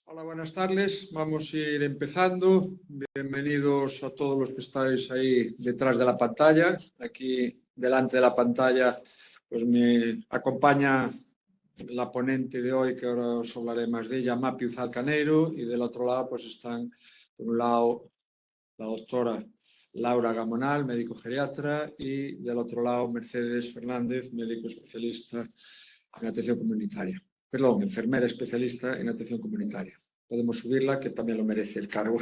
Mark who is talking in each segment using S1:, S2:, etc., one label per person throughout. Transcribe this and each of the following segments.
S1: Hola, buenas tardes. Vamos a ir empezando. Bienvenidos a todos los que estáis ahí detrás de la pantalla. Aquí delante de la pantalla pues me acompaña la ponente de hoy, que ahora os hablaré más de ella, Mapi Uzalcaneiro, y del otro lado pues están, por un lado, la doctora Laura Gamonal, médico geriatra, y del otro lado Mercedes Fernández, médico especialista en atención comunitaria. Perdón, enfermera especialista en atención comunitaria. Podemos subirla, que también lo merece el cargo.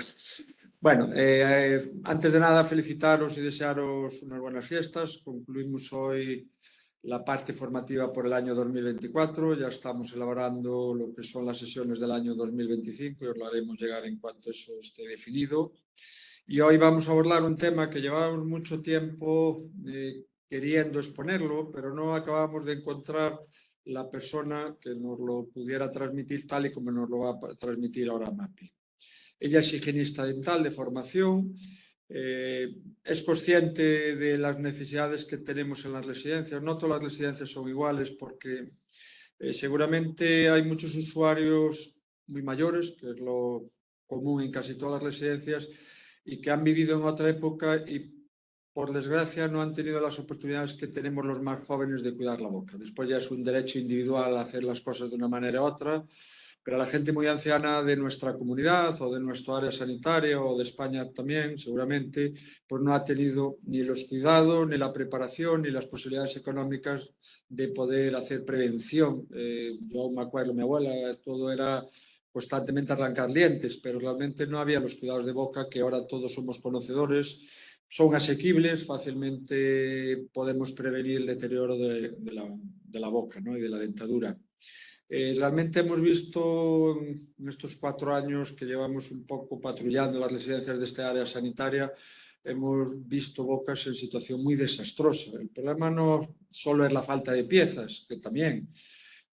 S1: Bueno, antes de nada felicitaros y desearos unas buenas fiestas. Concluimos hoy la parte formativa por el año 2024. Ya estamos elaborando lo que son las sesiones del año 2025 y os lo haremos llegar en cuanto eso esté definido. Y hoy vamos a abordar un tema que llevábamos mucho tiempo queriendo exponerlo, pero no acabamos de encontrar la persona que nos lo pudiera transmitir tal y como nos lo va a transmitir ahora Mapi. Ella es higienista dental de formación, es consciente de las necesidades que tenemos en las residencias. No todas las residencias son iguales porque seguramente hay muchos usuarios muy mayores, que es lo común en casi todas las residencias, y que han vivido en otra época y por desgracia no han tenido las oportunidades que tenemos los más jóvenes de cuidar la boca. Después ya es un derecho individual hacer las cosas de una manera u otra, pero la gente muy anciana de nuestra comunidad o de nuestra área sanitaria o de España también, seguramente, pues no ha tenido ni los cuidados, ni la preparación, ni las posibilidades económicas de poder hacer prevención. Yo me acuerdo, mi abuela, todo era constantemente arrancar dientes, pero realmente no había los cuidados de boca que ahora todos somos conocedores. Son asequibles, fácilmente podemos prevenir el deterioro de la boca, ¿no? Y de la dentadura. Realmente hemos visto en estos 4 años que llevamos un poco patrullando las residencias de esta área sanitaria, hemos visto bocas en situación muy desastrosa. El problema no solo es la falta de piezas, que también,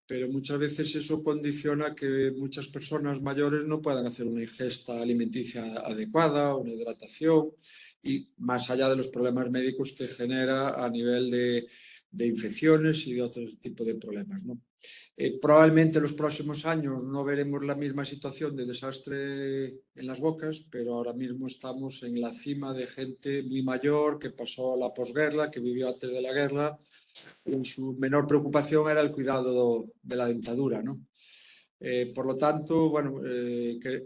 S1: pero muchas veces eso condiciona que muchas personas mayores no puedan hacer una ingesta alimenticia adecuada, una hidratación, y más allá de los problemas médicos que genera a nivel de infecciones y de otro tipo de problemas, ¿no? Probablemente en los próximos años no veremos la misma situación de desastre en las bocas, pero ahora mismo estamos en la cima de gente muy mayor que pasó la posguerra, que vivió antes de la guerra, y su menor preocupación era el cuidado de la dentadura, ¿no? Por lo tanto, bueno,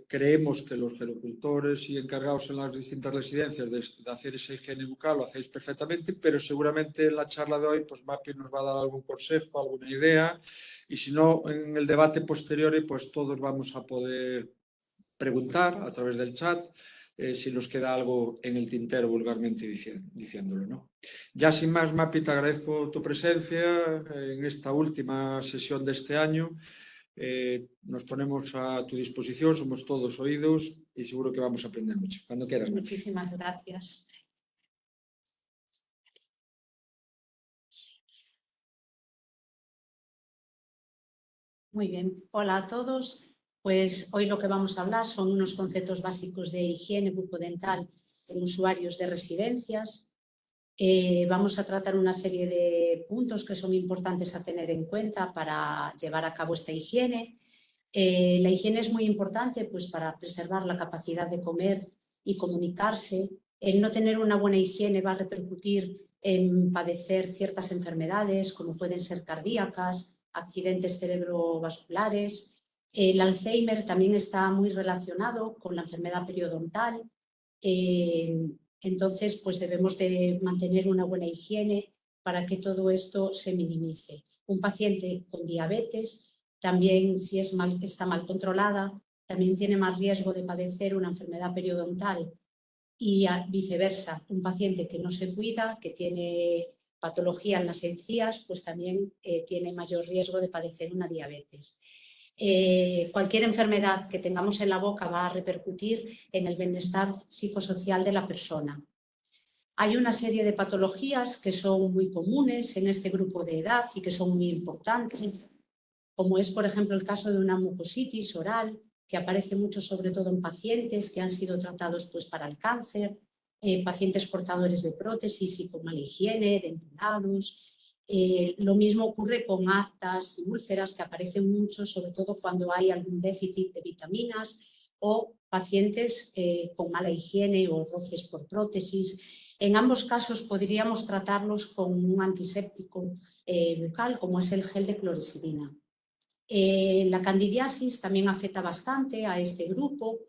S1: creemos que los gerocultores y encargados en las distintas residencias de hacer esa higiene bucal lo hacéis perfectamente, pero seguramente en la charla de hoy pues Mapi nos va a dar algún consejo, alguna idea, y si no, en el debate posterior pues todos vamos a poder preguntar a través del chat si nos queda algo en el tintero vulgarmente diciéndolo, ¿no? Ya sin más, Mapi, te agradezco tu presencia en esta última sesión de este año. Nos ponemos a tu disposición, somos todos oídos y seguro que vamos a aprender mucho. Cuando quieras, Mapi.
S2: Muchísimas gracias. Muy bien, hola a todos. Pues hoy lo que vamos a hablar son unos conceptos básicos de higiene bucodental en usuarios de residencias. Vamos a tratar una serie de puntos que son importantes a tener en cuenta para llevar a cabo esta higiene. La higiene es muy importante pues, para preservar la capacidad de comer y comunicarse. El no tener una buena higiene va a repercutir en padecer ciertas enfermedades como pueden ser cardíacas, accidentes cerebrovasculares. El Alzheimer también está muy relacionado con la enfermedad periodontal. Entonces, pues debemos de mantener una buena higiene para que todo esto se minimice. Un paciente con diabetes también, si está mal controlada, también tiene más riesgo de padecer una enfermedad periodontal y viceversa. Un paciente que no se cuida, que tiene patología en las encías, pues también tiene mayor riesgo de padecer una diabetes. Cualquier enfermedad que tengamos en la boca va a repercutir en el bienestar psicosocial de la persona. Hay una serie de patologías que son muy comunes en este grupo de edad y que son muy importantes, como es, por ejemplo, el caso de una mucositis oral, que aparece mucho sobre todo en pacientes que han sido tratados pues, para el cáncer, pacientes portadores de prótesis y con mala higiene, denturados. Lo mismo ocurre con aftas y úlceras, que aparecen mucho, sobre todo cuando hay algún déficit de vitaminas o pacientes con mala higiene o roces por prótesis. En ambos casos podríamos tratarlos con un antiséptico bucal, como es el gel de clorexidina. La candidiasis también afecta bastante a este grupo,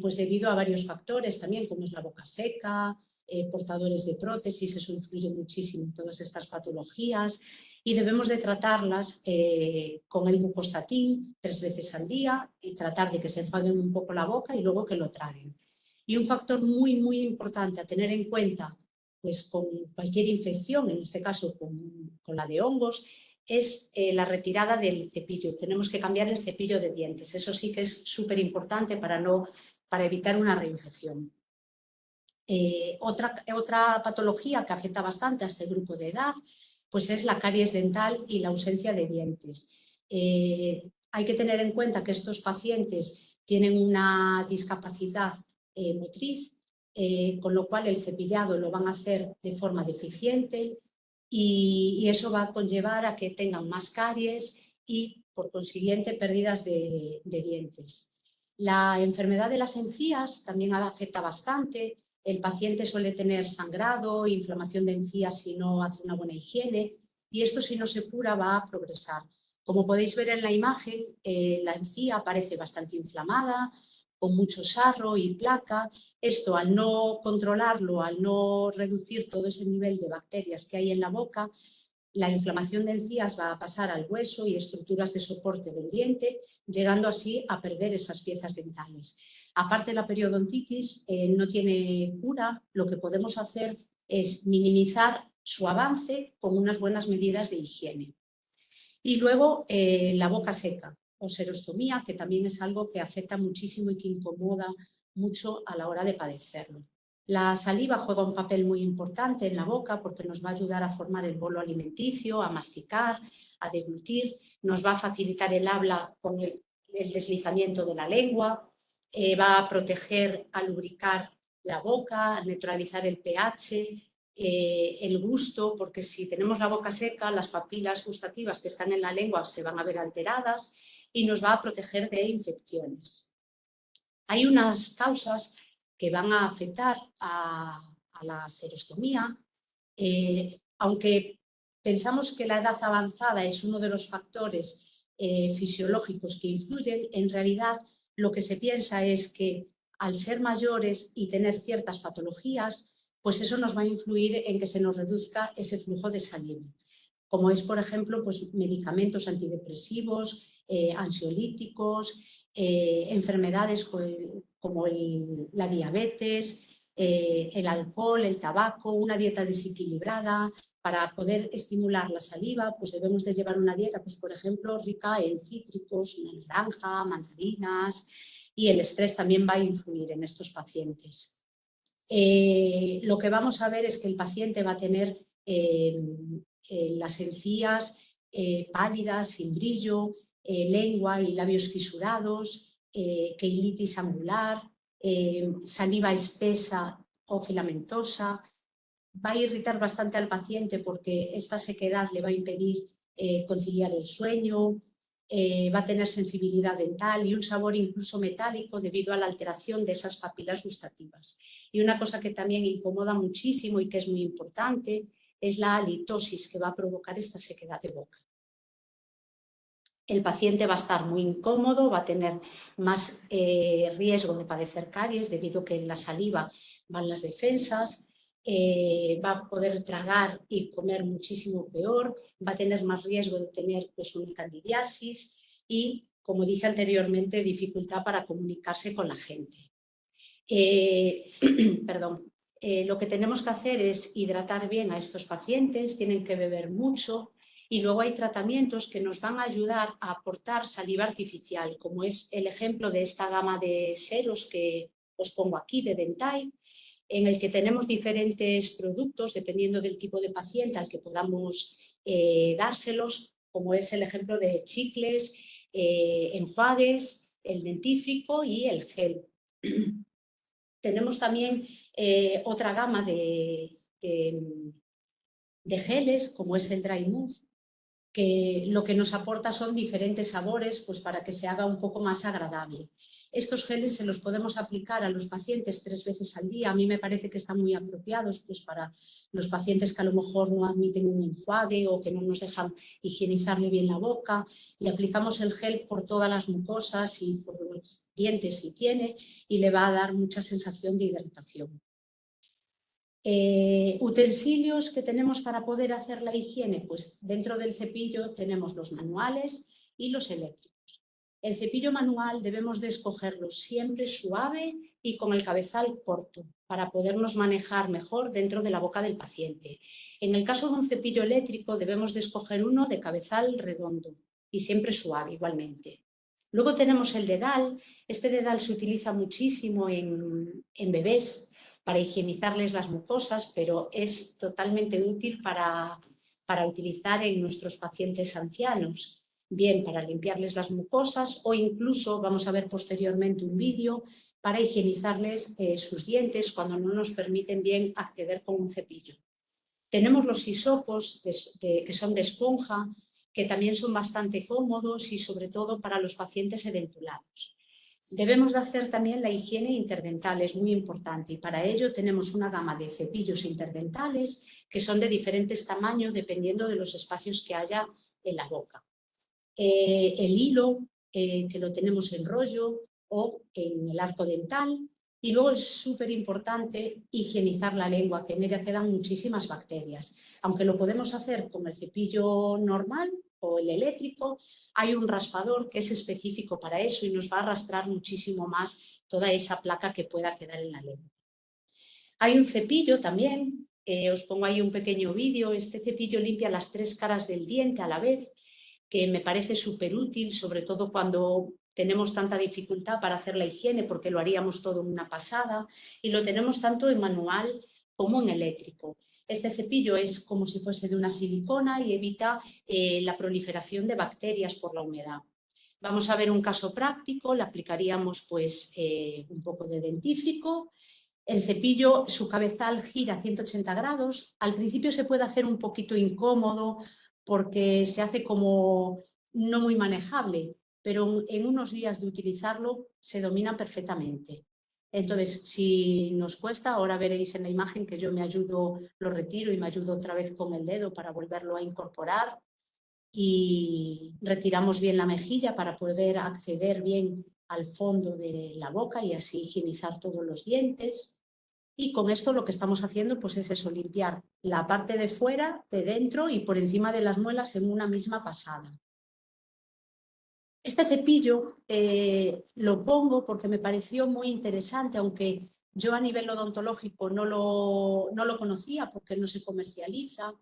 S2: pues debido a varios factores también, como es la boca seca, portadores de prótesis, eso influye muchísimo en todas estas patologías, y debemos de tratarlas con el mucostatín 3 veces al día y tratar de que se enfaden un poco la boca y luego que lo traguen. Y un factor muy importante a tener en cuenta, pues con cualquier infección, en este caso con la de hongos, es la retirada del cepillo. Tenemos que cambiar el cepillo de dientes. Eso sí que es súper importante para evitar una reinfección. Otra patología que afecta bastante a este grupo de edad, pues es la caries dental y la ausencia de dientes. Hay que tener en cuenta que estos pacientes tienen una discapacidad motriz, con lo cual el cepillado lo van a hacer de forma deficiente y eso va a conllevar a que tengan más caries y, por consiguiente, pérdidas de dientes. La enfermedad de las encías también afecta bastante. El paciente suele tener sangrado, inflamación de encías si no hace una buena higiene, y esto, si no se cura, va a progresar. Como podéis ver en la imagen, la encía aparece bastante inflamada, con mucho sarro y placa. Esto, al no controlarlo, al no reducir todo ese nivel de bacterias que hay en la boca, la inflamación de encías va a pasar al hueso y estructuras de soporte del diente, llegando así a perder esas piezas dentales. Aparte, la periodontitis no tiene cura. Lo que podemos hacer es minimizar su avance con unas buenas medidas de higiene. Y luego la boca seca o serostomía, que también es algo que afecta muchísimo y que incomoda mucho a la hora de padecerlo. La saliva juega un papel muy importante en la boca porque nos va a ayudar a formar el bolo alimenticio, a masticar, a deglutir, nos va a facilitar el habla con el deslizamiento de la lengua, va a proteger, a lubricar la boca, a neutralizar el pH, el gusto, porque si tenemos la boca seca, las papilas gustativas que están en la lengua se van a ver alteradas y nos va a proteger de infecciones. Hay unas causas que van a afectar a la serostomía, aunque pensamos que la edad avanzada es uno de los factores fisiológicos que influyen, en realidad lo que se piensa es que al ser mayores y tener ciertas patologías, pues eso nos va a influir en que se nos reduzca ese flujo de saliva, como es, por ejemplo, pues medicamentos antidepresivos, ansiolíticos, enfermedades como la diabetes, el alcohol, el tabaco, una dieta desequilibrada. Para poder estimular la saliva, pues debemos de llevar una dieta, pues por ejemplo, rica en cítricos, una naranja, mandarinas, y el estrés también va a influir en estos pacientes. Lo que vamos a ver es que el paciente va a tener las encías pálidas, sin brillo, lengua y labios fisurados, queilitis angular, saliva espesa o filamentosa. Va a irritar bastante al paciente porque esta sequedad le va a impedir conciliar el sueño, va a tener sensibilidad dental y un sabor incluso metálico debido a la alteración de esas papilas gustativas. Y una cosa que también incomoda muchísimo y que es muy importante es la halitosis que va a provocar esta sequedad de boca. El paciente va a estar muy incómodo, va a tener más riesgo de padecer caries debido a que en la saliva van las defensas, va a poder tragar y comer muchísimo peor, va a tener más riesgo de tener pues, una candidiasis y, como dije anteriormente, dificultad para comunicarse con la gente. Lo que tenemos que hacer es hidratar bien a estos pacientes, tienen que beber mucho. Y luego hay tratamientos que nos van a ayudar a aportar saliva artificial, como es el ejemplo de esta gama de seros que os pongo aquí, de Dentyne, en el que tenemos diferentes productos dependiendo del tipo de paciente al que podamos dárselos, como es el ejemplo de chicles, enjuagues, el dentífrico y el gel. Tenemos también otra gama de geles, como es el Dry Mousse, que lo que nos aporta son diferentes sabores, pues para que se haga un poco más agradable. Estos geles se los podemos aplicar a los pacientes 3 veces al día. A mí me parece que están muy apropiados pues para los pacientes que a lo mejor no admiten un enjuague o que no nos dejan higienizarle bien la boca, y aplicamos el gel por todas las mucosas y por los dientes si tiene, y le va a dar mucha sensación de hidratación. Utensilios que tenemos para poder hacer la higiene, pues dentro del cepillo tenemos los manuales y los eléctricos. El cepillo manual debemos de escogerlo siempre suave y con el cabezal corto para podernos manejar mejor dentro de la boca del paciente. En el caso de un cepillo eléctrico debemos de escoger uno de cabezal redondo y siempre suave igualmente. Luego tenemos el dedal. Este dedal se utiliza muchísimo en bebés para higienizarles las mucosas, pero es totalmente útil para utilizar en nuestros pacientes ancianos, bien para limpiarles las mucosas o incluso, vamos a ver posteriormente un vídeo, para higienizarles sus dientes cuando no nos permiten bien acceder con un cepillo. Tenemos los hisopos que son de esponja, que también son bastante cómodos y sobre todo para los pacientes edentulados. Debemos de hacer también la higiene interdental, es muy importante, y para ello tenemos una gama de cepillos interdentales que son de diferentes tamaños dependiendo de los espacios que haya en la boca. El hilo, que lo tenemos en rollo o en el arco dental, y luego es súper importante higienizar la lengua, que en ella quedan muchísimas bacterias. Aunque lo podemos hacer con el cepillo normal o el eléctrico, hay un raspador que es específico para eso y nos va a arrastrar muchísimo más toda esa placa que pueda quedar en la lengua. Hay un cepillo también, os pongo ahí un pequeño vídeo. Este cepillo limpia las 3 caras del diente a la vez, que me parece súper útil, sobre todo cuando tenemos tanta dificultad para hacer la higiene, porque lo haríamos todo en una pasada, y lo tenemos tanto en manual como en eléctrico. Este cepillo es como si fuese de una silicona y evita la proliferación de bacterias por la humedad. Vamos a ver un caso práctico. Le aplicaríamos pues un poco de dentífrico. El cepillo, su cabezal gira 180 grados. Al principio se puede hacer un poquito incómodo porque se hace como no muy manejable, pero en unos días de utilizarlo se domina perfectamente. Entonces, si nos cuesta, ahora veréis en la imagen que yo me ayudo, lo retiro y me ayudo otra vez con el dedo para volverlo a incorporar, y retiramos bien la mejilla para poder acceder bien al fondo de la boca y así higienizar todos los dientes. Y con esto lo que estamos haciendo pues es eso, limpiar la parte de fuera, de dentro y por encima de las muelas en una misma pasada. Este cepillo lo pongo porque me pareció muy interesante, aunque yo a nivel odontológico no lo conocía porque no se comercializa.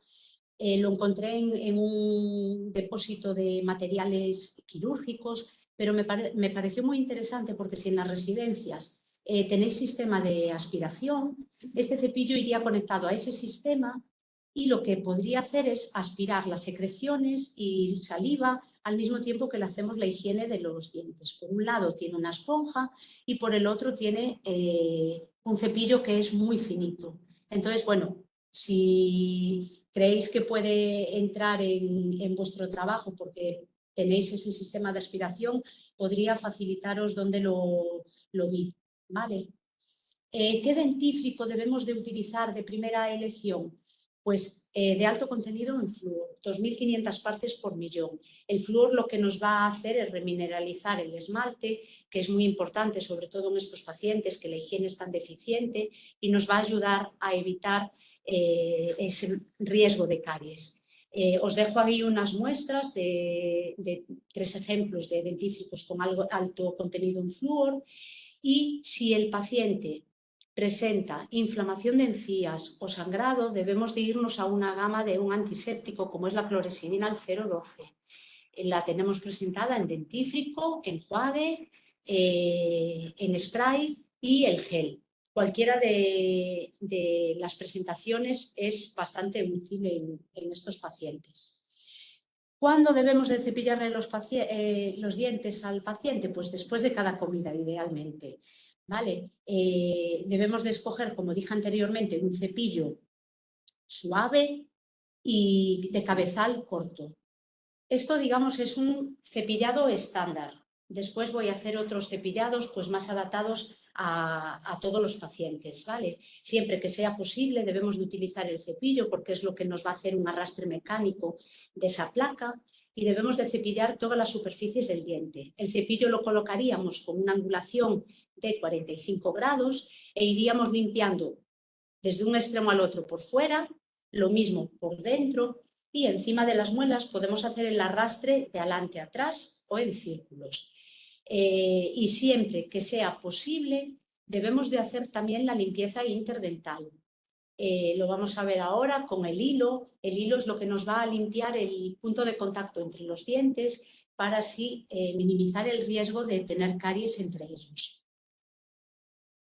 S2: Lo encontré en un depósito de materiales quirúrgicos, pero me pareció muy interesante porque si en las residencias tenéis sistema de aspiración, este cepillo iría conectado a ese sistema y lo que podría hacer es aspirar las secreciones y saliva al mismo tiempo que le hacemos la higiene de los dientes. Por un lado tiene una esponja y por el otro tiene un cepillo que es muy finito. Entonces, bueno, si creéis que puede entrar en vuestro trabajo porque tenéis ese sistema de aspiración, podría facilitaros dónde lo vi, ¿vale? ¿Qué dentífrico debemos de utilizar de primera elección? Pues de alto contenido en flúor, 2.500 partes por millón. El flúor lo que nos va a hacer es remineralizar el esmalte, que es muy importante, sobre todo en estos pacientes que la higiene es tan deficiente, y nos va a ayudar a evitar ese riesgo de caries. Os dejo ahí unas muestras de 3 ejemplos de dentífricos con alto contenido en flúor, y si el paciente presenta inflamación de encías o sangrado, debemos de irnos a una gama de un antiséptico como es la clorexidina al 0,12. La tenemos presentada en dentífrico, enjuague, en spray y el gel. Cualquiera de las presentaciones es bastante útil en estos pacientes. ¿Cuándo debemos de cepillarle los dientes al paciente? Pues después de cada comida, idealmente. ¿Vale? Debemos de escoger, como dije anteriormente, un cepillo suave y de cabezal corto. Esto, digamos, es un cepillado estándar. Después voy a hacer otros cepillados pues, más adaptados a todos los pacientes, ¿vale? Siempre que sea posible debemos de utilizar el cepillo porque es lo que nos va a hacer un arrastre mecánico de esa placa y debemos de cepillar todas las superficies del diente. El cepillo lo colocaríamos con una angulación de 45 grados e iríamos limpiando desde un extremo al otro por fuera, lo mismo por dentro, y encima de las muelas podemos hacer el arrastre de adelante a atrás o en círculos. Y siempre que sea posible debemos de hacer también la limpieza interdental. Lo vamos a ver ahora con el hilo. El hilo es lo que nos va a limpiar el punto de contacto entre los dientes para así minimizar el riesgo de tener caries entre ellos.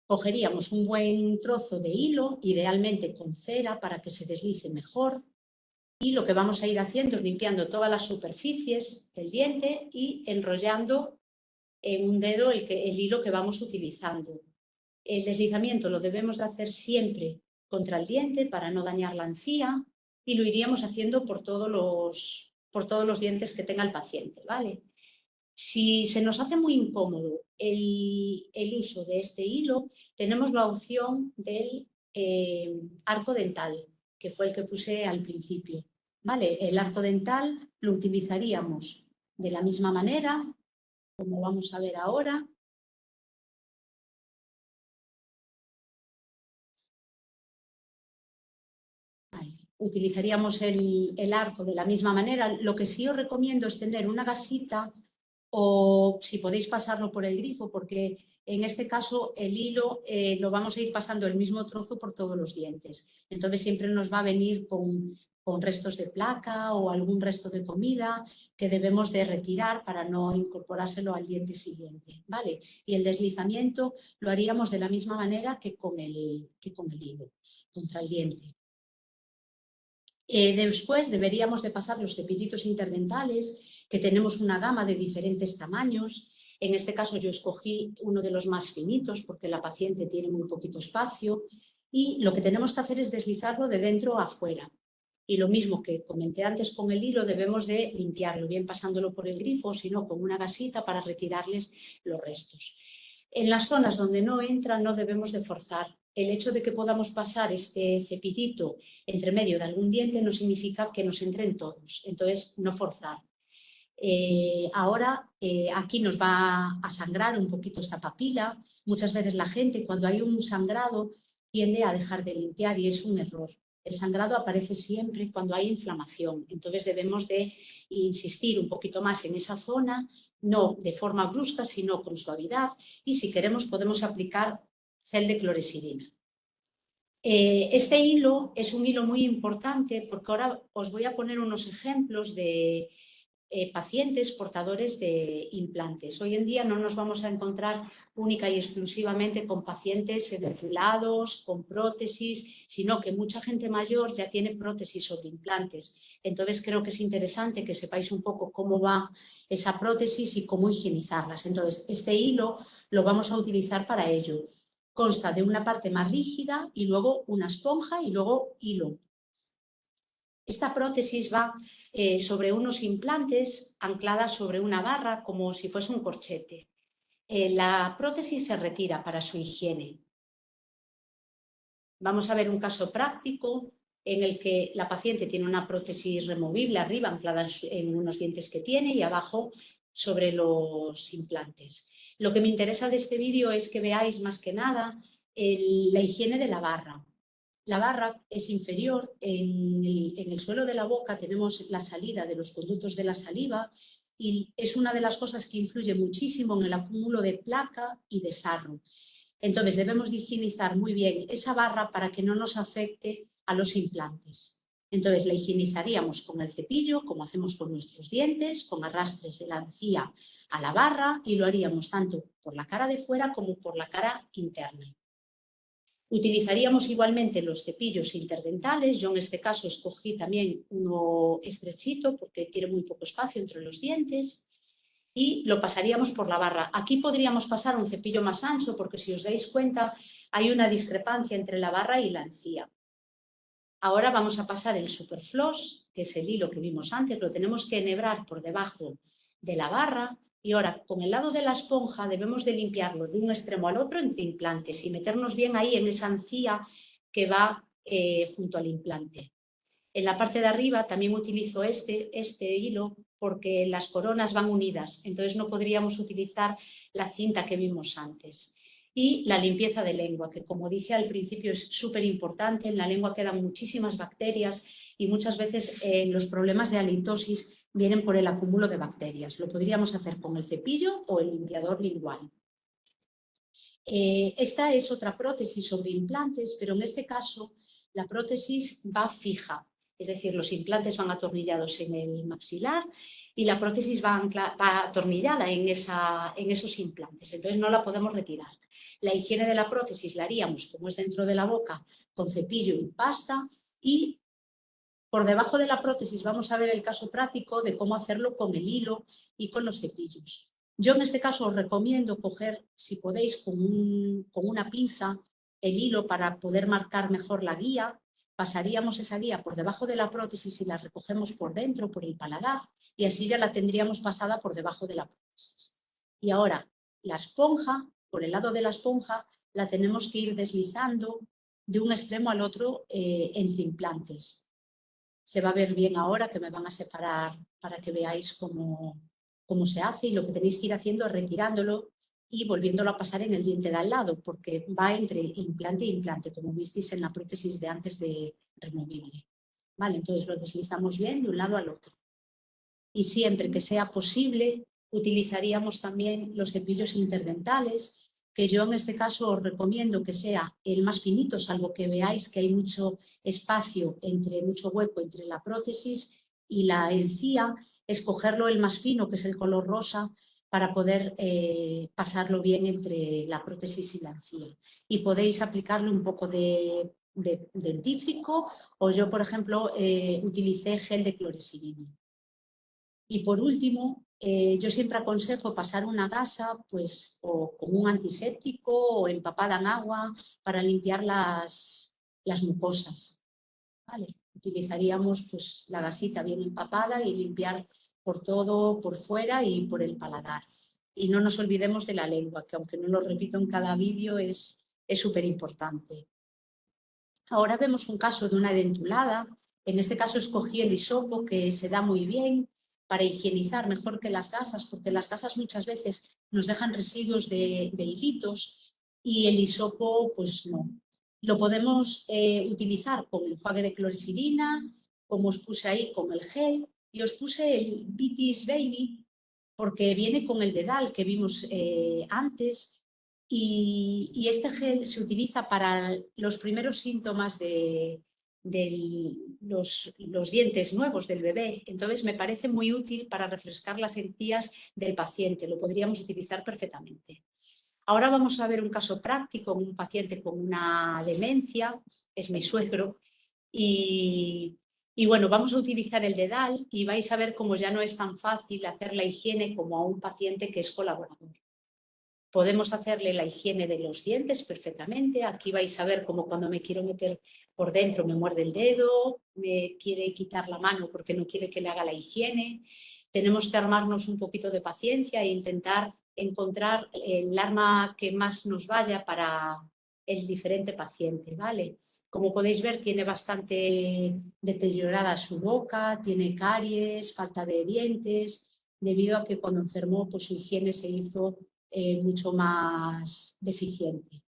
S2: Cogeríamos un buen trozo de hilo, idealmente con cera para que se deslice mejor. Y lo que vamos a ir haciendo es limpiando todas las superficies del diente y enrollando en un dedo el hilo que vamos utilizando. El deslizamiento lo debemos de hacer siempre contra el diente para no dañar la encía y lo iríamos haciendo por todos los dientes que tenga el paciente, ¿vale? Si se nos hace muy incómodo el uso de este hilo, tenemos la opción del arco dental, que fue el que puse al principio. ¿Vale? El arco dental lo utilizaríamos de la misma manera, como vamos a ver ahora. Ahí. Utilizaríamos el arco de la misma manera. Lo que sí os recomiendo es tener una gasita o si podéis pasarlo por el grifo, porque en este caso el hilo lo vamos a ir pasando el mismo trozo por todos los dientes. Entonces siempre nos va a venir con restos de placa o algún resto de comida que debemos de retirar para no incorporárselo al diente siguiente, ¿vale? Y el deslizamiento lo haríamos de la misma manera que con el hilo contra el diente. Después deberíamos de pasar los cepillitos interdentales, que tenemos una gama de diferentes tamaños. En este caso yo escogí uno de los más finitos porque la paciente tiene muy poquito espacio y lo que tenemos que hacer es deslizarlo de dentro a afuera. Y lo mismo que comenté antes con el hilo, debemos de limpiarlo, bien pasándolo por el grifo o si no con una gasita para retirarles los restos. En las zonas donde no entra no debemos de forzar. El hecho de que podamos pasar este cepillito entre medio de algún diente no significa que nos entren todos, entonces no forzar. Ahora aquí nos va a sangrar un poquito esta papila. Muchas veces la gente cuando hay un sangrado tiende a dejar de limpiar y es un error. El sangrado aparece siempre cuando hay inflamación, entonces debemos de insistir un poquito más en esa zona, no de forma brusca, sino con suavidad y si queremos podemos aplicar gel de clorexidina. Este hilo es un hilo muy importante porque ahora os voy a poner unos ejemplos de pacientes portadores de implantes. Hoy en día no nos vamos a encontrar única y exclusivamente con pacientes sedentulados, con prótesis, sino que mucha gente mayor ya tiene prótesis sobre implantes. Entonces creo que es interesante que sepáis un poco cómo va esa prótesis y cómo higienizarlas. Entonces este hilo lo vamos a utilizar para ello. Consta de una parte más rígida y luego una esponja y luego hilo. Esta prótesis va sobre unos implantes ancladas sobre una barra como si fuese un corchete. La prótesis se retira para su higiene. Vamos a ver un caso práctico en el que la paciente tiene una prótesis removible arriba anclada en unos dientes que tiene y abajo sobre los implantes. Lo que me interesa de este vídeo es que veáis más que nada la higiene de la barra. La barra es inferior, en el suelo de la boca tenemos la salida de los conductos de la saliva y es una de las cosas que influye muchísimo en el acúmulo de placa y de sarro. Entonces debemos de higienizar muy bien esa barra para que no nos afecte a los implantes. Entonces la higienizaríamos con el cepillo, como hacemos con nuestros dientes, con arrastres de la encía a la barra y lo haríamos tanto por la cara de fuera como por la cara interna. Utilizaríamos igualmente los cepillos interdentales. Yo en este caso escogí también uno estrechito porque tiene muy poco espacio entre los dientes y lo pasaríamos por la barra. Aquí podríamos pasar un cepillo más ancho porque si os dais cuenta hay una discrepancia entre la barra y la encía. Ahora vamos a pasar el Superfloss, que es el hilo que vimos antes, lo tenemos que enhebrar por debajo de la barra y ahora con el lado de la esponja debemos de limpiarlo de un extremo al otro entre implantes y meternos bien ahí en esa encía que va junto al implante. En la parte de arriba también utilizo este hilo porque las coronas van unidas, entonces no podríamos utilizar la cinta que vimos antes. Y la limpieza de lengua, que como dije al principio es súper importante. En la lengua quedan muchísimas bacterias y muchas veces los problemas de halitosis vienen por el acúmulo de bacterias. Lo podríamos hacer con el cepillo o el limpiador lingual. Esta es otra prótesis sobre implantes, pero en este caso la prótesis va fija. Es decir, los implantes van atornillados en el maxilar y la prótesis va atornillada en esos implantes, entonces no la podemos retirar. La higiene de la prótesis la haríamos, como es dentro de la boca, con cepillo y pasta, y por debajo de la prótesis vamos a ver el caso práctico de cómo hacerlo con el hilo y con los cepillos. Yo en este caso os recomiendo coger, si podéis, con una pinza el hilo para poder marcar mejor la guía. Pasaríamos esa guía por debajo de la prótesis y la recogemos por dentro, por el paladar, y así ya la tendríamos pasada por debajo de la prótesis. Y ahora la esponja, por el lado de la esponja, la tenemos que ir deslizando de un extremo al otro entre implantes. Se va a ver bien ahora que me van a separar para que veáis cómo se hace, y lo que tenéis que ir haciendo es retirándolo y volviéndolo a pasar en el diente de al lado, porque va entre implante e implante, como visteis en la prótesis de antes de removible. Vale, entonces lo deslizamos bien de un lado al otro. Y siempre que sea posible, utilizaríamos también los cepillos interdentales, que yo en este caso os recomiendo que sea el más finito, salvo que veáis que hay mucho espacio, mucho hueco entre la prótesis y la encía, escogerlo el más fino, que es el color rosa, para poder pasarlo bien entre la prótesis y la encía. Y podéis aplicarle un poco de dentífrico, o yo, por ejemplo, utilicé gel de clorexidina. Y por último, yo siempre aconsejo pasar una gasa pues, o con un antiséptico o empapada en agua para limpiar las mucosas. ¿Vale? Utilizaríamos pues, la gasita bien empapada y limpiar por todo, por fuera y por el paladar. Y no nos olvidemos de la lengua, que aunque no lo repito en cada vídeo, es súper importante. Ahora vemos un caso de una dentulada. En este caso escogí el hisopo, que se da muy bien para higienizar mejor que las gasas, porque las gasas muchas veces nos dejan residuos de hilitos y el hisopo pues no. Lo podemos utilizar con el enjuague de clorexidina, como os puse ahí con el gel, y os puse el Vitis Baby porque viene con el dedal que vimos antes. Y este gel se utiliza para los primeros síntomas de los dientes nuevos del bebé. Entonces me parece muy útil para refrescar las encías del paciente. Lo podríamos utilizar perfectamente. Ahora vamos a ver un caso práctico, un paciente con una demencia, es mi suegro, y bueno, vamos a utilizar el dedal y vais a ver cómo ya no es tan fácil hacer la higiene como a un paciente que es colaborador. Podemos hacerle la higiene de los dientes perfectamente. Aquí vais a ver cómo cuando me quiero meter por dentro me muerde el dedo, me quiere quitar la mano porque no quiere que le haga la higiene. Tenemos que armarnos un poquito de paciencia e intentar encontrar el arma que más nos vaya para el diferente paciente, ¿vale? Como podéis ver, tiene bastante deteriorada su boca, tiene caries, falta de dientes, debido a que cuando enfermó pues su higiene se hizo mucho más deficiente.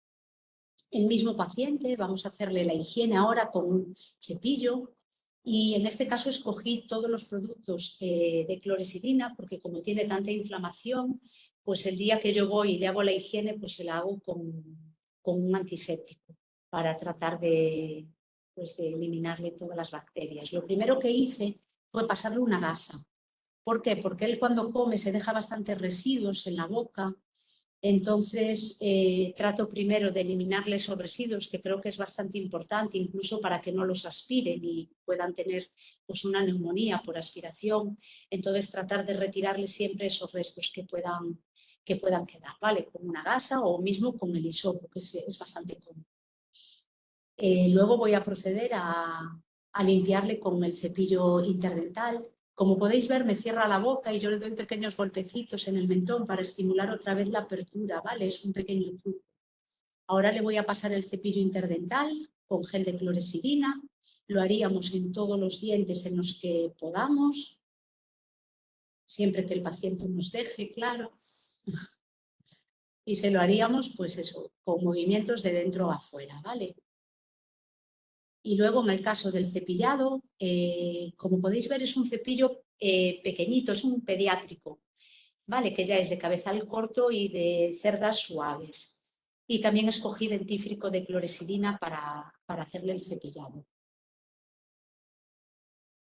S2: El mismo paciente, vamos a hacerle la higiene ahora con un cepillo, y en este caso escogí todos los productos de clorexidina porque como tiene tanta inflamación, pues el día que yo voy y le hago la higiene, pues se la hago con un antiséptico para tratar de eliminarle todas las bacterias. Lo primero que hice fue pasarle una gasa. ¿Por qué? Porque él cuando come se deja bastantes residuos en la boca. Entonces, trato primero de eliminarle esos residuos, que creo que es bastante importante, incluso para que no los aspiren y puedan tener pues, una neumonía por aspiración. Entonces, tratar de retirarle siempre esos restos que puedan quedar, ¿vale? Con una gasa o mismo con el hisopo, que es bastante cómodo. Luego voy a proceder a limpiarle con el cepillo interdental. Como podéis ver, me cierra la boca y yo le doy pequeños golpecitos en el mentón para estimular otra vez la apertura, ¿vale? Es un pequeño truco. Ahora le voy a pasar el cepillo interdental con gel de clorexidina. Lo haríamos en todos los dientes en los que podamos, siempre que el paciente nos deje, claro. Y se lo haríamos, pues eso, con movimientos de dentro a afuera, ¿vale? Y luego en el caso del cepillado, como podéis ver, es un cepillo pequeñito, es un pediátrico, ¿vale? Que ya es de cabezal corto y de cerdas suaves. Y también escogí dentífrico de clorexidina para hacerle el cepillado.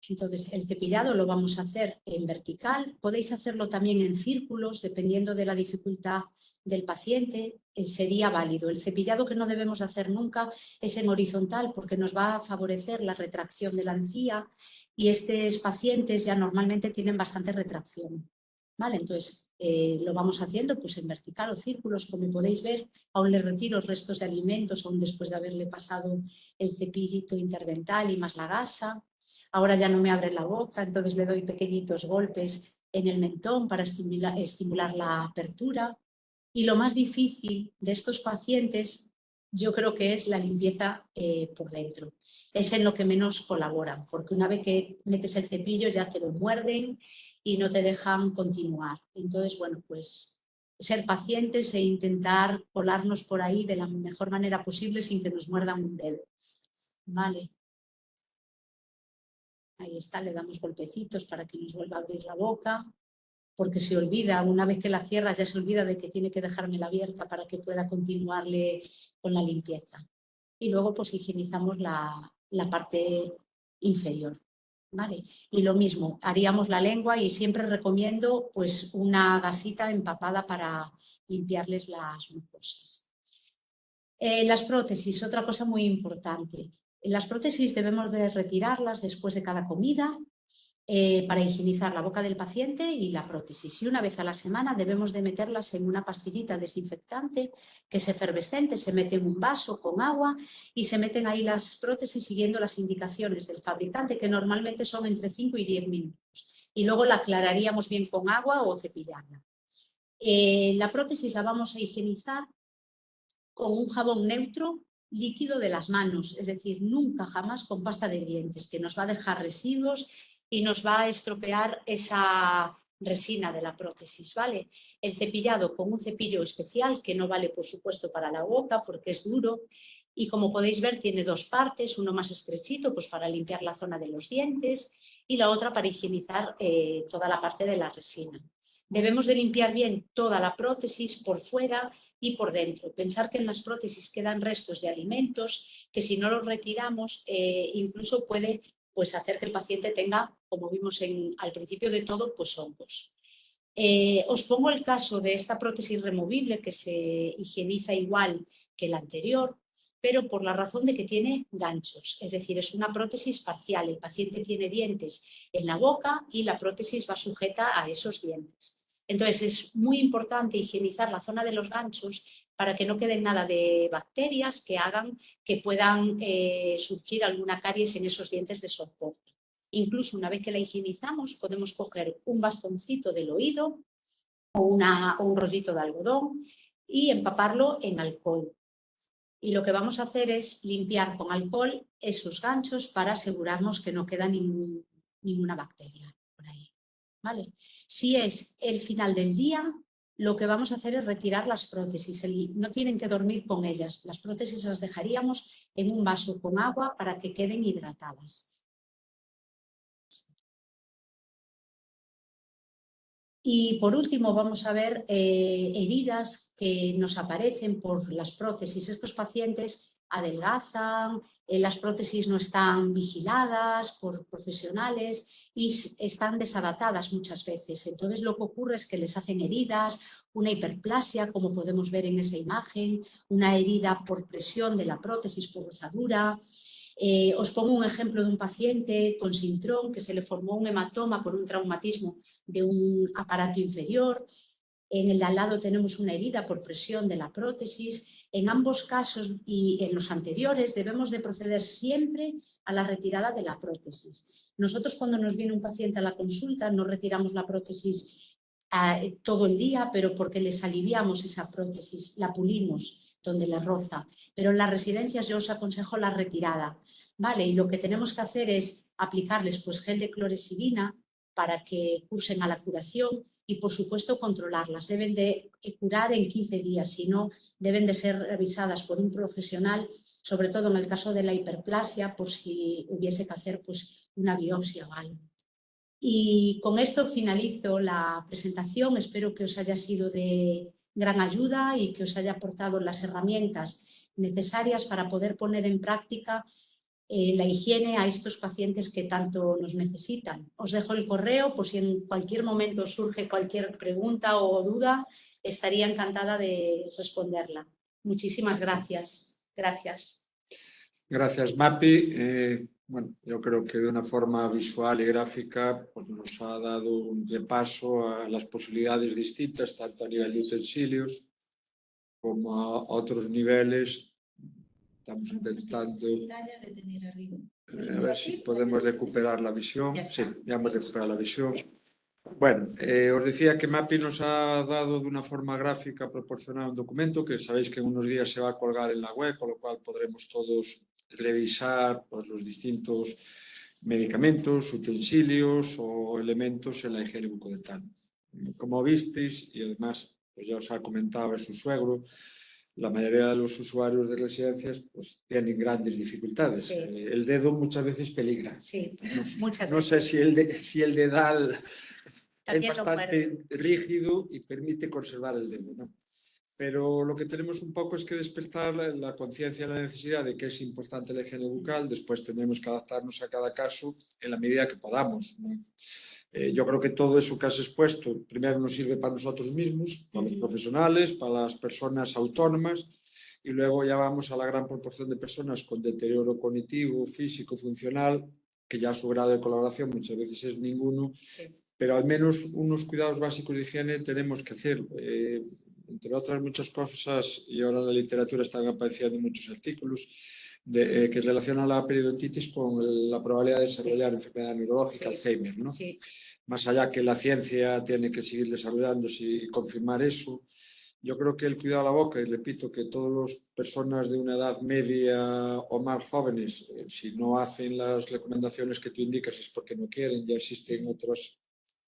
S2: Entonces, el cepillado lo vamos a hacer en vertical. Podéis hacerlo también en círculos, dependiendo de la dificultad del paciente, sería válido. El cepillado que no debemos hacer nunca es en horizontal porque nos va a favorecer la retracción de la encía y estos pacientes ya normalmente tienen bastante retracción. ¿Vale? Entonces, lo vamos haciendo pues, en vertical o círculos, como podéis ver. Aún le retiro restos de alimentos, aún después de haberle pasado el cepillito interdental y más la gasa. Ahora ya no me abre la boca, entonces le doy pequeñitos golpes en el mentón para estimular la apertura. Y lo más difícil de estos pacientes yo creo que es la limpieza por dentro. Es en lo que menos colaboran, porque una vez que metes el cepillo ya te lo muerden y no te dejan continuar. Entonces, bueno, pues ser pacientes e intentar colarnos por ahí de la mejor manera posible sin que nos muerdan un dedo. Vale. Ahí está, le damos golpecitos para que nos vuelva a abrir la boca, porque se olvida, una vez que la cierra ya se olvida de que tiene que dejármela abierta para que pueda continuarle con la limpieza. Y luego pues higienizamos la parte inferior. ¿Vale? Y lo mismo, haríamos la lengua y siempre recomiendo pues una gasita empapada para limpiarles las mucosas. Las prótesis, otra cosa muy importante. Las prótesis debemos de retirarlas después de cada comida para higienizar la boca del paciente y la prótesis. Y una vez a la semana debemos de meterlas en una pastillita desinfectante que es efervescente, se mete en un vaso con agua y se meten ahí las prótesis siguiendo las indicaciones del fabricante, que normalmente son entre 5 y 10 minutos. Y luego la aclararíamos bien con agua o cepillarla. La prótesis la vamos a higienizar con un jabón neutro líquido de las manos, es decir, nunca jamás con pasta de dientes, que nos va a dejar residuos y nos va a estropear esa resina de la prótesis, ¿vale? El cepillado con un cepillo especial que no vale, por supuesto, para la boca porque es duro y como podéis ver tiene dos partes, uno más estrechito pues para limpiar la zona de los dientes y la otra para higienizar toda la parte de la resina. Debemos de limpiar bien toda la prótesis por fuera y por dentro. Pensar que en las prótesis quedan restos de alimentos que si no los retiramos incluso puede pues, hacer que el paciente tenga, como vimos al principio de todo, pues hongos. Os pongo el caso de esta prótesis removible que se higieniza igual que la anterior, pero por la razón de que tiene ganchos, es decir, es una prótesis parcial. El paciente tiene dientes en la boca y la prótesis va sujeta a esos dientes. Entonces es muy importante higienizar la zona de los ganchos para que no quede nada de bacterias que hagan que puedan surgir alguna caries en esos dientes de soporte. Incluso una vez que la higienizamos podemos coger un bastoncito del oído o un rollito de algodón y empaparlo en alcohol. Y lo que vamos a hacer es limpiar con alcohol esos ganchos para asegurarnos que no queda ninguna bacteria por ahí. ¿Vale? Si es el final del día, lo que vamos a hacer es retirar las prótesis. No tienen que dormir con ellas. Las prótesis las dejaríamos en un vaso con agua para que queden hidratadas. Y por último vamos a ver heridas que nos aparecen por las prótesis. Estos pacientes adelgazan, las prótesis no están vigiladas por profesionales y están desadaptadas muchas veces. Entonces lo que ocurre es que les hacen heridas, una hiperplasia, como podemos ver en esa imagen, una herida por presión de la prótesis, por rozadura. Os pongo un ejemplo de un paciente con sintrón que se le formó un hematoma por un traumatismo de un aparato inferior En el de al lado tenemos una herida por presión de la prótesis. En ambos casos y en los anteriores debemos de proceder siempre a la retirada de la prótesis. Nosotros cuando nos viene un paciente a la consulta no retiramos la prótesis todo el día, pero porque les aliviamos esa prótesis, la pulimos donde le roza. Pero en las residencias yo os aconsejo la retirada, ¿vale? Y lo que tenemos que hacer es aplicarles pues gel de clorexidina para que cursen a la curación y, por supuesto, controlarlas. Deben de curar en 15 días, si no, deben de ser revisadas por un profesional, sobre todo en el caso de la hiperplasia, por si hubiese que hacer pues, una biopsia o algo. Y con esto finalizo la presentación. Espero que os haya sido de gran ayuda y que os haya aportado las herramientas necesarias para poder poner en práctica la higiene a estos pacientes que tanto nos necesitan. Os dejo el correo por si en cualquier momento surge cualquier pregunta o duda, estaría encantada de responderla. Muchísimas gracias. Gracias.
S1: Gracias, Mapi. Bueno, yo creo que de una forma visual y gráfica pues nos ha dado un repaso a las posibilidades distintas, tanto a nivel de utensilios como a otros niveles. Estamos intentando a ver si podemos recuperar la visión. Sí, ya hemos recuperado la visión. Bueno, os decía que Mapi nos ha dado de una forma gráfica proporcionado un documento que sabéis que en unos días se va a colgar en la web, con lo cual podremos todos revisar pues, los distintos medicamentos, utensilios o elementos en la higiene bucodental. Como visteis, y además pues ya os ha comentado su suegro, la mayoría de los usuarios de residencias pues, tienen grandes dificultades.
S2: Sí.
S1: El dedo muchas veces peligra.
S2: Sí, muchas
S1: no
S2: veces.
S1: sé si el dedal es
S2: También
S1: bastante rígido y permite conservar el dedo, ¿no? Pero lo que tenemos un poco es que despertar la conciencia de la necesidad de que es importante la higiene bucal. Después tendremos que adaptarnos a cada caso en la medida que podamos, ¿no? Yo creo que todo eso que has expuesto, primero nos sirve para nosotros mismos, para los profesionales, para las personas autónomas, y luego ya vamos a la gran proporción de personas con deterioro cognitivo, físico, funcional, que ya su grado de colaboración muchas veces es ninguno, sí. Pero al menos unos cuidados básicos de higiene tenemos que hacer. Entre otras muchas cosas, y ahora en la literatura están apareciendo muchos artículos, que relacionan la periodontitis con la probabilidad de desarrollar enfermedad neurológica, Alzheimer, ¿no? Sí. Más allá que la ciencia tiene que seguir desarrollándose y confirmar eso, yo creo que el cuidado de la boca, y repito que todas las personas de una edad media o más jóvenes, si no hacen las recomendaciones que tú indicas es porque no quieren, ya existen otras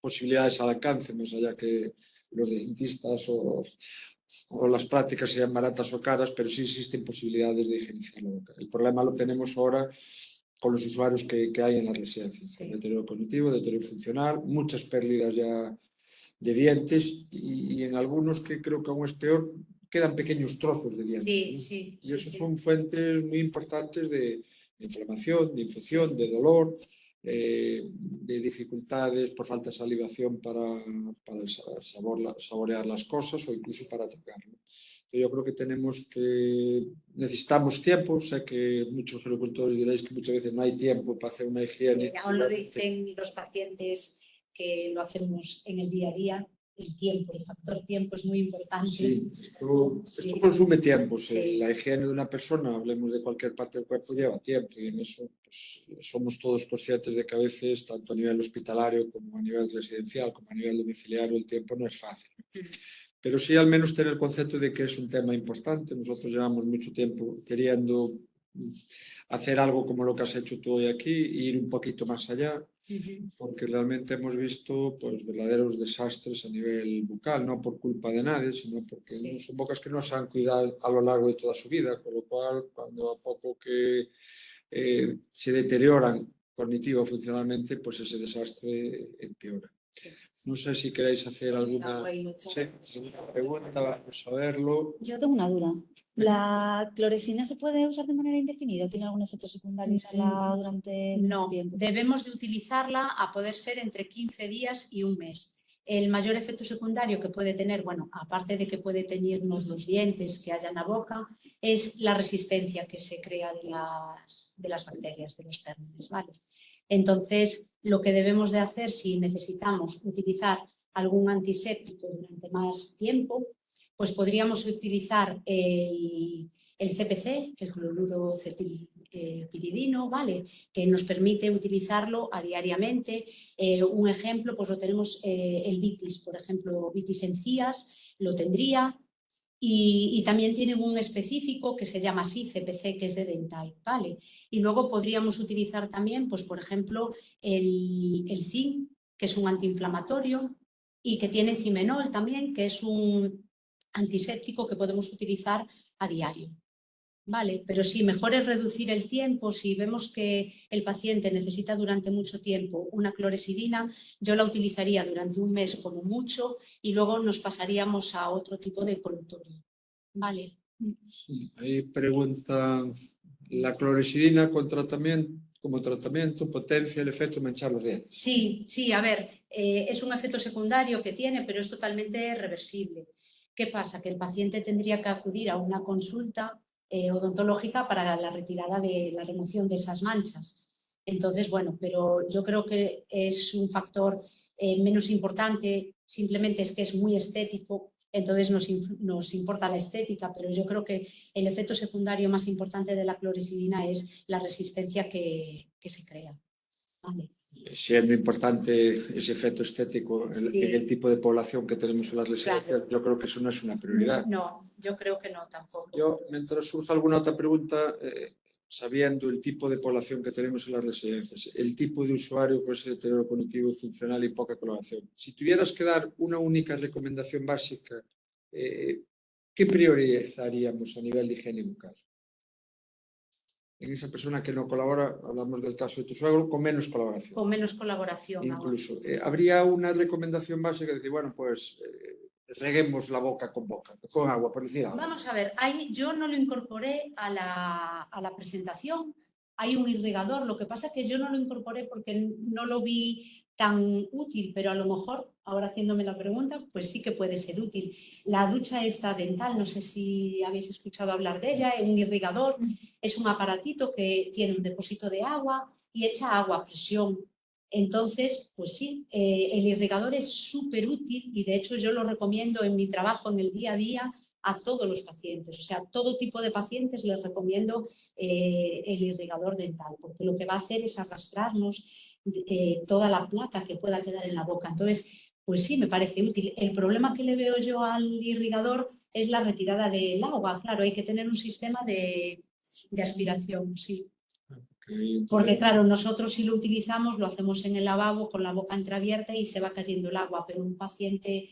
S1: posibilidades al alcance, más allá que los dentistas o las prácticas sean baratas o caras, pero sí existen posibilidades de higienizar la boca. El problema lo tenemos ahora con los usuarios que hay en las residencias, sí. Deterioro cognitivo, deterioro funcional, muchas pérdidas ya de dientes y en algunos que creo que aún es peor, quedan pequeños trozos de dientes.
S2: Sí,
S1: ¿no?
S2: sí,
S1: y esos son fuentes muy importantes de inflamación, de infección, de dolor, de dificultades por falta de salivación para saborear las cosas o incluso para tragarlo. Yo creo que necesitamos tiempo. Sé que muchos agricultores diréis que muchas veces no hay tiempo para hacer una higiene.
S2: Sí, aún lo dicen los pacientes que lo hacemos en el día a día. El tiempo, el factor tiempo es muy importante.
S1: Sí, esto consume tiempo. Sí. La higiene de una persona, hablemos de cualquier parte del cuerpo, lleva tiempo y en eso pues, somos todos conscientes de que a veces, tanto a nivel hospitalario como a nivel residencial, como a nivel domiciliario, el tiempo no es fácil. Pero sí al menos tener el concepto de que es un tema importante. Nosotros llevamos mucho tiempo queriendo hacer algo como lo que has hecho tú hoy aquí e ir un poquito más allá, porque realmente hemos visto pues, verdaderos desastres a nivel bucal, no por culpa de nadie, sino porque sí. Son bocas que no se han cuidado a lo largo de toda su vida, con lo cual cuando a poco que se deterioran cognitivo funcionalmente, pues ese desastre empeora. Sí. No sé si queréis hacer alguna pregunta, vamos a verlo.
S3: Yo tengo una duda. ¿La clorexina se puede usar de manera indefinida o tiene algún efecto secundario usarla durante mucho tiempo?
S2: Debemos de utilizarla a poder ser entre 15 días y un mes. El mayor efecto secundario que puede tener, bueno, aparte de que puede teñirnos los dientes que haya en la boca, es la resistencia que se crea de las bacterias, de los gérmenes, ¿vale? Entonces, lo que debemos de hacer si necesitamos utilizar algún antiséptico durante más tiempo, pues podríamos utilizar el CPC, el cloruro cetilpiridino, ¿vale? Que nos permite utilizarlo diariamente. Un ejemplo, pues lo tenemos el vitis, por ejemplo, vitis encías, lo tendría. Y también tienen un específico que se llama así, CPC, que es de Dentyne, ¿vale? Y luego podríamos utilizar también, pues por ejemplo, el zinc, que es un antiinflamatorio, y que tiene cimenol también, que es un antiséptico que podemos utilizar a diario. Vale, pero sí, mejor es reducir el tiempo. Si vemos que el paciente necesita durante mucho tiempo una cloresidina, yo la utilizaría durante un mes como mucho y luego nos pasaríamos a otro tipo de colutorio. Vale.
S1: Sí, ahí preguntan, ¿la clorexidina como tratamiento potencia el efecto de manchar los dientes?
S2: Sí, sí, a ver, es un efecto secundario que tiene, pero es totalmente reversible. ¿Qué pasa? Que el paciente tendría que acudir a una consulta odontológica para la retirada de la remoción de esas manchas. Entonces, bueno, pero yo creo que es un factor menos importante, simplemente es que es muy estético, entonces nos importa la estética, pero yo creo que el efecto secundario más importante de la clorexidina es la resistencia que se crea. Vale.
S1: Siendo importante ese efecto estético
S2: Sí.
S1: en el tipo de población que tenemos en las residencias,
S2: Claro.
S1: yo creo que eso no es una prioridad.
S2: No, yo creo que no tampoco.
S1: Yo, mientras surja alguna otra pregunta, sabiendo el tipo de población que tenemos en las residencias, el tipo de usuario con ese deterioro cognitivo funcional y poca coloración, si tuvieras que dar una única recomendación básica, ¿qué priorizaríamos a nivel de higiene bucal? En esa persona que no colabora, hablamos del caso de tu suegro, con menos colaboración.
S2: Con menos colaboración.
S1: Incluso, ¿habría una recomendación básica de decir, bueno, pues reguemos la boca con agua, por decir algo?
S2: Vamos a ver, yo no lo incorporé a la presentación, hay un irrigador, lo que pasa es que yo no lo incorporé porque no lo vi tan útil, pero a lo mejor, ahora haciéndome la pregunta, pues sí que puede ser útil. La ducha esta dental, no sé si habéis escuchado hablar de ella, es un irrigador, es un aparatito que tiene un depósito de agua y echa agua a presión. Entonces, pues sí, el irrigador es súper útil y de hecho yo lo recomiendo en mi trabajo, en el día a día, a todos los pacientes. O sea, todo tipo de pacientes les recomiendo el irrigador dental, porque lo que va a hacer es arrastrarnos toda la placa que pueda quedar en la boca. Entonces, pues sí, me parece útil. El problema que le veo yo al irrigador es la retirada del agua. Claro, hay que tener un sistema de aspiración, sí. Porque claro, nosotros si lo utilizamos lo hacemos en el lavabo con la boca entreabierta y se va cayendo el agua, pero un paciente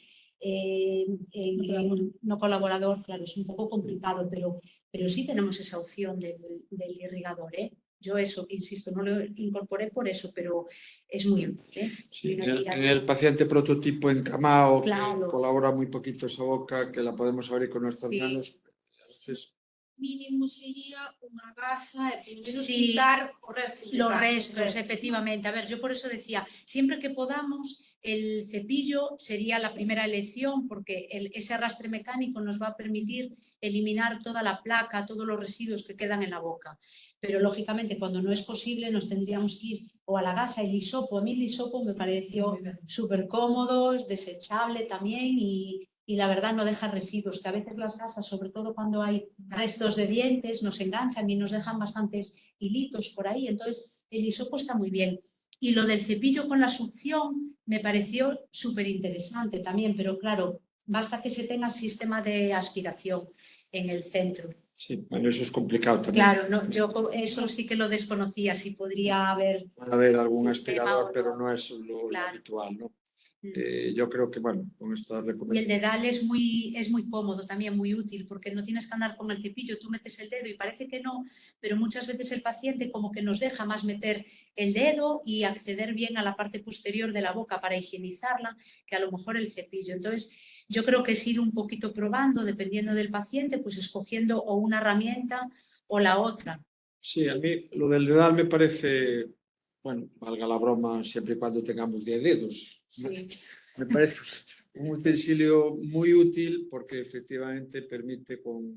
S2: no colaborador, claro, es un poco complicado, pero sí tenemos esa opción del irrigador, ¿eh? Yo eso, insisto, no lo incorporé por eso, pero es muy útil, ¿eh?
S1: Sí, en el paciente prototipo encamado,
S2: claro,
S1: que colabora muy poquito esa boca, que la podemos abrir con nuestras manos, a veces...
S4: Mínimo sería unha gasa e por menos
S2: Sí,
S4: quitar os restos.
S2: Los restos, efectivamente. A ver, yo por eso decía, siempre que podamos, el cepillo sería la primera elección porque ese arrastre mecánico nos va a permitir eliminar toda la placa, todos los residuos que quedan en la boca. Pero lógicamente cuando no es posible nos tendríamos que ir o a la gasa, el hisopo. A mí el hisopo me pareció súper cómodo, desechable también y la verdad no deja residuos, que a veces las gasas, sobre todo cuando hay restos de dientes, nos enganchan y nos dejan bastantes hilitos por ahí, entonces el hisopo está muy bien. Y lo del cepillo con la succión me pareció súper interesante también, pero claro, basta que se tenga sistema de aspiración en el centro.
S1: Sí, bueno, eso es complicado también.
S2: Claro, no, yo eso sí que lo desconocía, si podría haber...
S1: Puede haber algún aspirador, pero no es lo habitual, ¿no?
S2: Mm.
S1: Yo creo que, bueno, con esta
S2: Y el
S1: recomendación...
S2: dedal es muy cómodo, también muy útil, porque no tienes que andar con el cepillo, tú metes el dedo y parece que no, pero muchas veces el paciente como que nos deja más meter el dedo y acceder bien a la parte posterior de la boca para higienizarla, que a lo mejor el cepillo. Entonces, yo creo que es ir un poquito probando, dependiendo del paciente, pues escogiendo o una herramienta o la otra.
S1: Sí, a mí lo del dedal me parece, bueno, valga la broma, siempre y cuando tengamos 10 dedos.
S2: Sí.
S1: Me parece un utensilio muy útil porque efectivamente permite con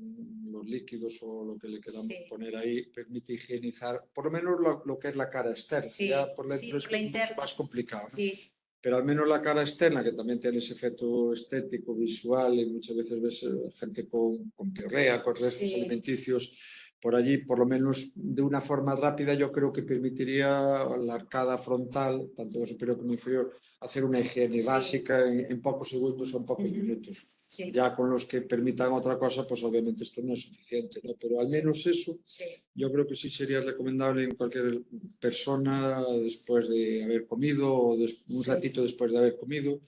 S1: los líquidos o lo que le queramos poner ahí, permite higienizar por lo menos lo que es la cara externa.
S2: Sí,
S1: ya por dentro
S2: sí,
S1: es mucho más complicado, ¿no?
S2: Sí.
S1: pero al menos la cara externa, que también tiene ese efecto estético, visual, y muchas veces ves gente con piorrea, con restos
S2: Sí.
S1: alimenticios por allí, por lo menos de una forma rápida, yo creo que permitiría a la arcada frontal, tanto la superior como inferior, hacer una higiene
S2: Sí.
S1: básica en pocos segundos o en pocos minutos.
S2: Sí.
S1: Ya con los que permitan otra cosa, pues obviamente esto no es suficiente, ¿no? Pero al menos eso,
S2: Sí.
S1: yo creo que sí sería recomendable en cualquier persona después de haber comido o un ratito después de haber comido.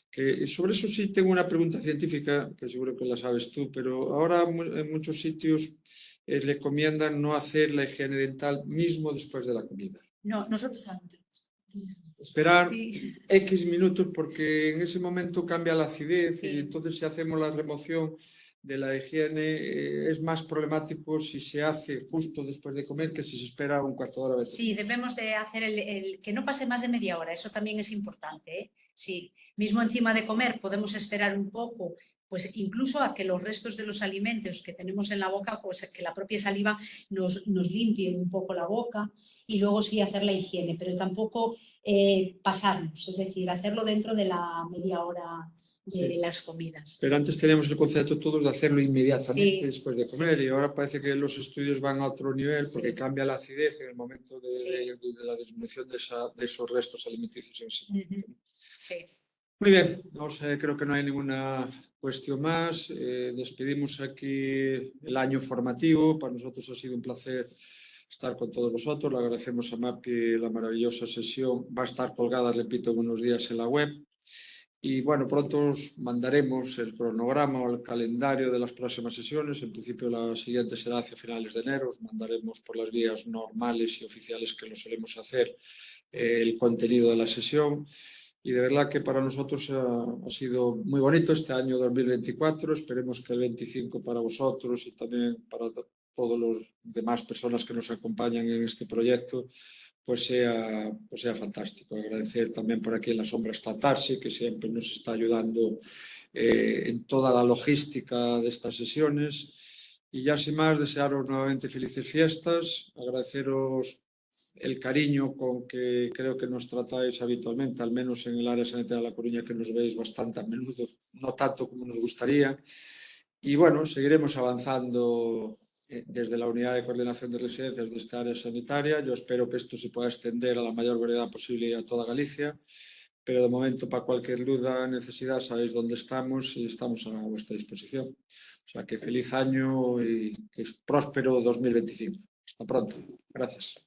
S1: Que sobre eso sí tengo una pregunta científica, que seguro que la sabes tú, pero ahora en muchos sitios recomiendan no hacer la higiene dental mismo después de la comida.
S3: No, nosotros antes.
S1: Esperar
S3: Sí.
S1: X minutos porque en ese momento cambia la acidez
S3: Sí.
S1: y entonces si hacemos la remoción de la higiene es más problemático si se hace justo después de comer que si se espera un cuarto de hora.
S5: Sí, debemos de hacer que no pase más de media hora, eso también es importante, ¿eh? Sí, mismo encima de comer podemos esperar un poco, pues incluso a que los restos de los alimentos que tenemos en la boca, pues que la propia saliva nos limpie un poco la boca y luego sí hacer la higiene, pero tampoco pasarnos, es decir, hacerlo dentro de la media hora de
S1: Sí.
S5: las comidas.
S1: Pero antes teníamos el concepto todos de hacerlo inmediatamente
S5: Sí,
S1: después de comer
S5: sí.
S1: y ahora parece que los estudios van a otro nivel porque
S5: Sí.
S1: cambia la acidez en el momento de la disminución de esos restos alimenticios en ese momento.
S5: Sí.
S1: Muy bien, creo que no hay ninguna cuestión más. Despedimos aquí el año formativo. Para nosotros ha sido un placer estar con todos vosotros. Le agradecemos a MAPI la maravillosa sesión. Va a estar colgada, repito, en unos días en la web. Y bueno, pronto os mandaremos el cronograma o el calendario de las próximas sesiones. En principio la siguiente será hacia finales de enero. Os mandaremos por las vías normales y oficiales que lo solemos hacer el contenido de la sesión. Y de verdad que para nosotros ha sido muy bonito este año 2024. Esperemos que el 25 para vosotros y también para todos los demás personas que nos acompañan en este proyecto pues sea fantástico. Agradecer también por aquí en la sombra está Tarsi, que siempre nos está ayudando en toda la logística de estas sesiones. Y ya sin más, desearos nuevamente felices fiestas, agradeceros el cariño con que creo que nos tratáis habitualmente, al menos en el área sanitaria de La Coruña, que nos veis bastante a menudo, no tanto como nos gustaría. Y bueno, seguiremos avanzando desde la unidad de coordinación de residencias de esta área sanitaria. Yo espero que esto se pueda extender a la mayor brevedad posible y a toda Galicia, pero de momento para cualquier duda, necesidad, sabéis dónde estamos y estamos a vuestra disposición. O sea que feliz año y que próspero 2025. Hasta pronto. Gracias.